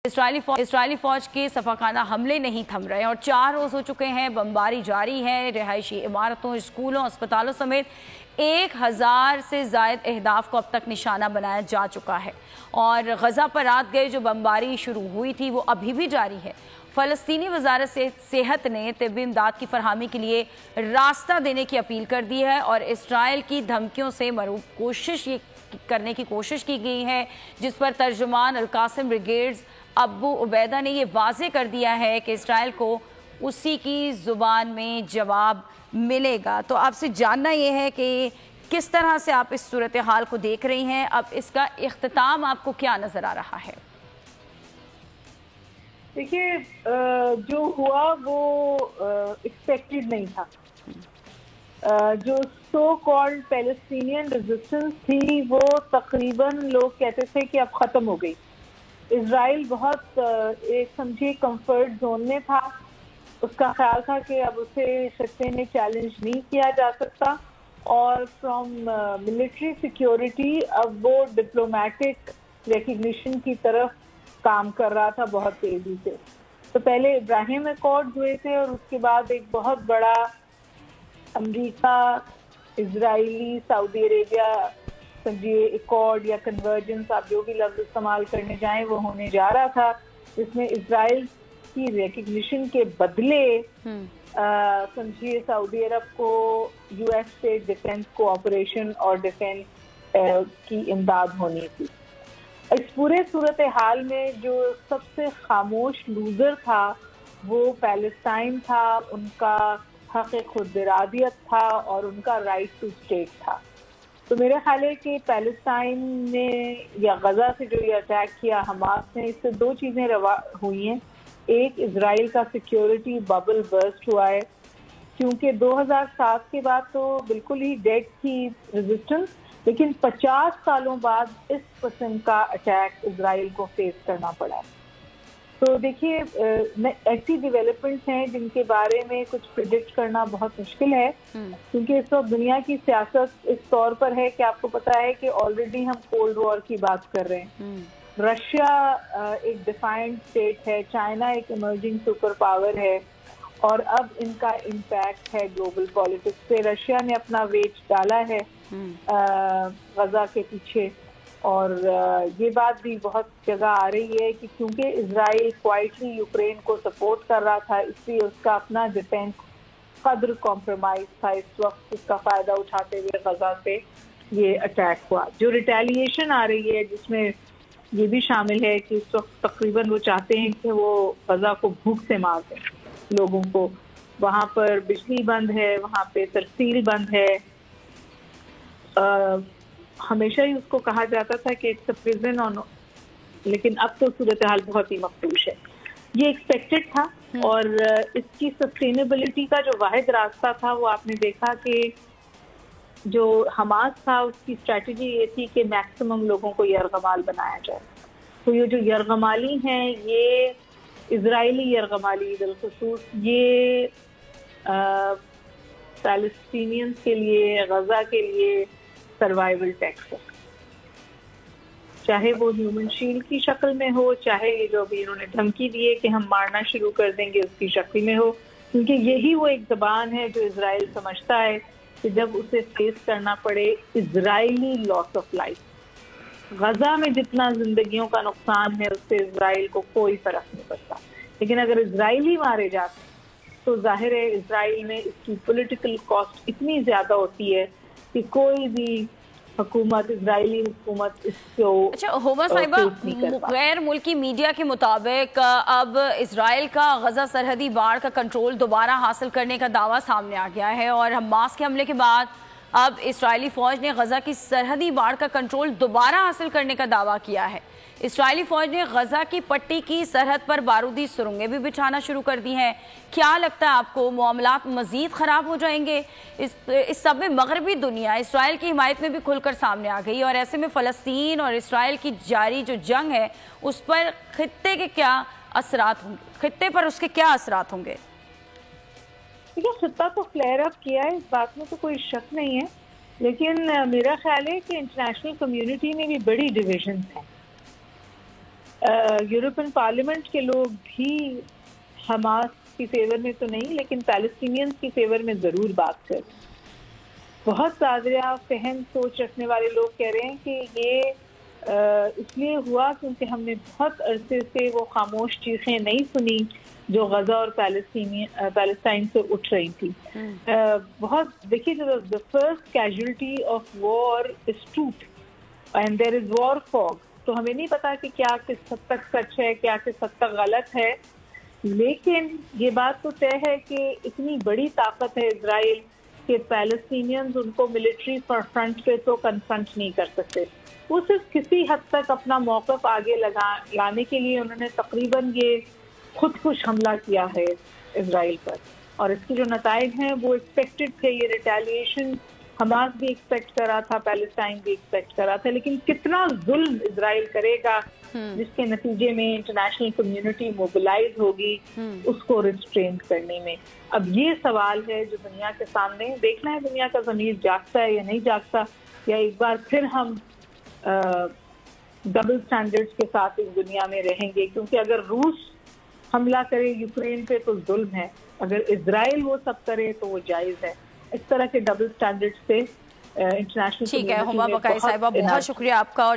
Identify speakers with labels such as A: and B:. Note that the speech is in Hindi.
A: इस्राएली फौज के सफाकाना हमले नहीं थम रहे और 4 रोज हो चुके हैं। बमबारी जारी है। रिहायशी इमारतों, स्कूलों, अस्पतालों समेत 1000 से ज़ायद अहदाफ को अब तक निशाना बनाया जा चुका है और गजा पर रात गए जो बमबारी शुरू हुई थी वो अभी भी जारी है। फ़लस्तीनी वज़ारत सेहत ने तिब्बी इमदाद की फरहमी के लिए रास्ता देने की अपील कर दी है और इसराइल की धमकियों से मरूब कोशिश ये करने की कोशिश की गई है, जिस पर तर्जुमान अल-कासिम ब्रिगेड्स अबू उबैदा ने ये वाज़े कर दिया है कि इसराइल को उसी की ज़ुबान में जवाब मिलेगा। तो आपसे जानना ये है कि किस तरह से आप इस सूरत हाल को देख रही हैं, अब इसका इख्तिताम आपको क्या नज़र आ रहा है?
B: देखिए, जो हुआ वो एक्सपेक्टेड नहीं था। जो सो कॉल्ड पैलेस्टीनियन रेजिस्टेंस थी वो तकरीबन लोग कहते थे कि अब ख़त्म हो गई। इजराइल बहुत एक समझिए कंफर्ट जोन में था। उसका ख्याल था कि अब उसे सत्ते में चैलेंज नहीं किया जा सकता और फ्रॉम मिलिट्री सिक्योरिटी अब वो डिप्लोमेटिक रिकग्निशन की तरफ काम कर रहा था बहुत तेजी से। तो पहले इब्राहिम अकॉर्ड हुए थे और उसके बाद एक बहुत बड़ा अमेरिका, इजराइली, सऊदी अरेबिया समझिए अकॉर्ड या कन्वर्जेंस, आप जो भी लफ्ज इस्तेमाल करने जाएं, वो होने जा रहा था, जिसमें इजराइल की रिकग्निशन के बदले समझिए सऊदी अरब को यूएस से डिफेंस कोऑपरेशन और डिफेंस की इमदाद होनी थी। इस पूरे सूरत हाल में जो सबसे खामोश लूजर था वो पैलेस्टाइन था, उनका हक़ खुद इरादियत था और उनका राइट टू स्टेट था। तो मेरा ख्याल है कि पैलेस्टाइन ने या गजा से जो ये अटैक किया हमास ने, इससे दो चीज़ें रवा हुई हैं। एक, इजराइल का सिक्योरिटी बबल बर्स्ट हुआ है, क्योंकि 2007 के बाद तो बिल्कुल ही डेड थी रेजिस्टेंस, लेकिन 50 सालों बाद इस किस्म का अटैक इजराइल को फेस करना पड़ा। तो देखिए, ऐसी डेवलपमेंट्स हैं जिनके बारे में कुछ प्रिडिक्ट करना बहुत मुश्किल है, क्योंकि इस वक्त दुनिया की सियासत इस तौर पर है कि आपको पता है कि ऑलरेडी हम कोल्ड वॉर की बात कर रहे हैं। रशिया एक डिफाइंड स्टेट है, चाइना एक इमर्जिंग सुपर पावर है और अब इनका इम्पैक्ट है ग्लोबल पॉलिटिक्स पे। रशिया ने अपना वेट डाला है गजा के पीछे और ये बात भी बहुत जगह आ रही है कि क्योंकि इजराइल क्वाइटली यूक्रेन को सपोर्ट कर रहा था, इसलिए उसका अपना डिफेंस कद्र कॉम्प्रोमाइज था। इस वक्त उसका फ़ायदा उठाते हुए गजा पे ये अटैक हुआ। जो रिटेलिएशन आ रही है जिसमें ये भी शामिल है कि इस वक्त तकरीबन वो चाहते हैं कि वो गजा को भूख से मार दें लोगों को। वहाँ पर बिजली बंद है, वहाँ पे तरसील बंद है। हमेशा ही उसको कहा जाता था कि इट्स अ प्रिजन ऑन, लेकिन अब तो सूरत हाल बहुत ही मखदूश है। ये एक्सपेक्टेड था और इसकी सस्टेनेबिलिटी का जो वाहिद रास्ता था वो आपने देखा कि जो हमास था उसकी स्ट्रैटेजी ये थी कि मैक्सिमम लोगों को यरगमाल बनाया जाए। तो ये जो यरगमाली हैं, ये इजरायली यरगमाली बिलखुसूस, ये पैलेस्टीनियंस के लिए, गजा के लिए सर्वाइवल टैक्स है, चाहे वो ह्यूमन शील्ड की शक्ल में हो, चाहे ये जो अभी इन्होंने धमकी दी है कि हम मारना शुरू कर देंगे उसकी शक्ल में हो, क्योंकि यही वो एक ज़बान है जो इजराइल समझता है कि जब उसे फेस करना पड़े इजरायली लॉस ऑफ लाइफ। गजा में जितना जिंदगियों का नुकसान है उससे इजराइल को कोई फर्क नहीं पड़ता, लेकिन अगर इजरायली मारे जाते तो जाहिर है इजराइल में इसकी पॉलिटिकल कॉस्ट इतनी ज़्यादा होती है कि कोई भी हुकूमत, इजरायली हुकूमत इसको।
A: अच्छा हुमा साहिबा, गैर मुल्की मीडिया के मुताबिक अब इजराइल का गजा सरहदी बाढ़ का कंट्रोल दोबारा हासिल करने का दावा सामने आ गया है और हमास के हमले के बाद अब इजरायली फौज ने गजा की सरहदी बाढ़ का कंट्रोल दोबारा हासिल करने का दावा किया है। इजरायली फौज ने गजा की पट्टी की सरहद पर बारूदी सुरंगें भी बिछाना शुरू कर दी हैं। क्या लगता है आपको मामलात मजीद खराब हो जाएंगे? इस सब में मगरबी दुनिया इजराइल की हिमायत में भी खुलकर सामने आ गई और ऐसे में फ़लस्तीन और इजराइल की जारी जो जंग है उस पर खित्ते के क्या असरात होंगे, खित्ते पर उसके क्या असरात होंगे?
B: ठीक है, खित्ता तो फ्लेयर अप किया है, इस बात में तो कोई शक नहीं है, लेकिन मेरा ख्याल है कि इंटरनेशनल कम्युनिटी में भी बड़ी डिविजन है। यूरोपियन पार्लियामेंट के लोग भी हमास की फेवर में तो नहीं, लेकिन पैलेस्टीनियंस की फेवर में ज़रूर बात कर। बहुत ज़्यादा फहम सोच रखने वाले लोग कह रहे हैं कि ये इसलिए हुआ क्योंकि हमने बहुत अरसे से वो खामोश चीखें नहीं सुनी जो गजा और पैलेस्टाइन से उठ रही थी। बहुत देखिए, the first casualty of war is truth and there is war fog. तो हमें नहीं पता कि क्या किस हद तक सच है, क्या किस हद तक गलत है, लेकिन ये बात तो तय है कि इतनी बड़ी ताकत है इजराइल कि पैलेस्टीनियंस उनको मिलिट्री फ्रंट पे तो कन्फ्रंट नहीं कर सकते। वो सिर्फ किसी हद तक अपना मौक़िफ़ आगे लाने के लिए उन्होंने तकरीबन ये खुदकुश हमला किया है इजराइल पर, और इसके जो नताइज हैं वो एक्सपेक्टेड थे। ये रिटेलिएशन हमास भी एक्सपेक्ट कर रहा था, पैलेस्टाइन भी एक्सपेक्ट कर रहा था, लेकिन कितना जुल्म इजराइल करेगा जिसके नतीजे में इंटरनेशनल कम्युनिटी मोबिलाइज होगी उसको रिस्ट्रेन करने में। अब ये सवाल है जो दुनिया के सामने, देखना है दुनिया का ज़मीर जागता है या नहीं जागता, या एक बार फिर हम डबल स्टैंडर्ड्स के साथ इस दुनिया में रहेंगे। क्योंकि अगर रूस हमला करे यूक्रेन पे तो जुल्म है, अगर इजराइल वो सब करे तो वो जायज़ है। इस तरह के डबल स्टैंडर्ड से इंटरनेशनल
A: ठीक है हुमा बकाई साहिबा, बहुत शुक्रिया आपका। और